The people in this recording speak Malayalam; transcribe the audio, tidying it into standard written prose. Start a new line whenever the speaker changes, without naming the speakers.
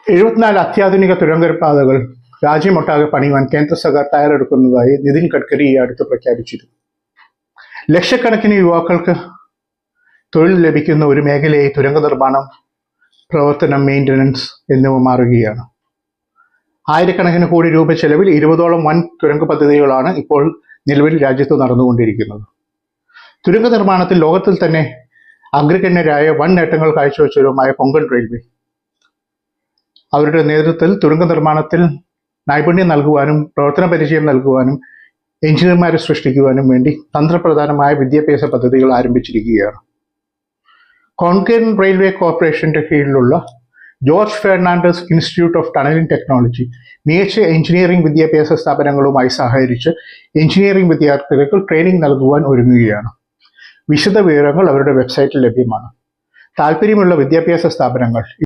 74 അത്യാധുനിക തുരങ്കപാതകൾ രാജ്യമൊട്ടാകെ പണിയുവാൻ കേന്ദ്ര സർക്കാർ തയ്യാറെടുക്കുന്നതായി നിതിൻ ഗഡ്കരി ഈ അടുത്ത് പ്രഖ്യാപിച്ചിരുന്നു. ലക്ഷക്കണക്കിന് യുവാക്കൾക്ക് തൊഴിൽ ലഭിക്കുന്ന ഒരു മേഖലയായി തുരങ്ക നിർമ്മാണം, പ്രവർത്തനം, മെയിൻ്റനൻസ് എന്നിവ മാറുകയാണ്. ആയിരക്കണക്കിന് കോടി രൂപ ചെലവിൽ 20ഓളം വൻ തുരങ്ക പദ്ധതികളാണ് ഇപ്പോൾ നിലവിൽ രാജ്യത്ത് നടന്നുകൊണ്ടിരിക്കുന്നത്. തുരങ്ക നിർമ്മാണത്തിൽ ലോകത്തിൽ തന്നെ അഗ്രഗണ്യരായ വൻ നേട്ടങ്ങൾ കാഴ്ചവെച്ചവരുമായ കൊങ്കൺ റെയിൽവേ അവരുടെ നേതൃത്വത്തിൽ തുരങ്ക നിർമ്മാണത്തിൽ നൈപുണ്യം നൽകുവാനും പ്രവർത്തന പരിചയം നൽകുവാനും എഞ്ചിനീയർമാരെ സൃഷ്ടിക്കുവാനും വേണ്ടി തന്ത്രപ്രധാനമായ വിദ്യാഭ്യാസ പദ്ധതികൾ ആരംഭിച്ചിരിക്കുകയാണ്. കൊങ്കൺ റെയിൽവേ കോർപ്പറേഷന്റെ കീഴിലുള്ള George Fernandes institute of tunnelling technology മികച്ച എഞ്ചിനീയറിംഗ് വിദ്യാഭ്യാസ സ്ഥാപനങ്ങളുമായി സഹകരിച്ച് എഞ്ചിനീയറിംഗ് വിദ്യാർത്ഥികൾക്ക് ട്രെയിനിങ് നൽകുവാൻ ഒരുങ്ങുകയാണ്. വിശദ വിവരങ്ങൾ അവരുടെ വെബ്സൈറ്റിൽ ലഭ്യമാണ്. താല്പര്യമുള്ള വിദ്യാഭ്യാസ സ്ഥാപനങ്ങൾ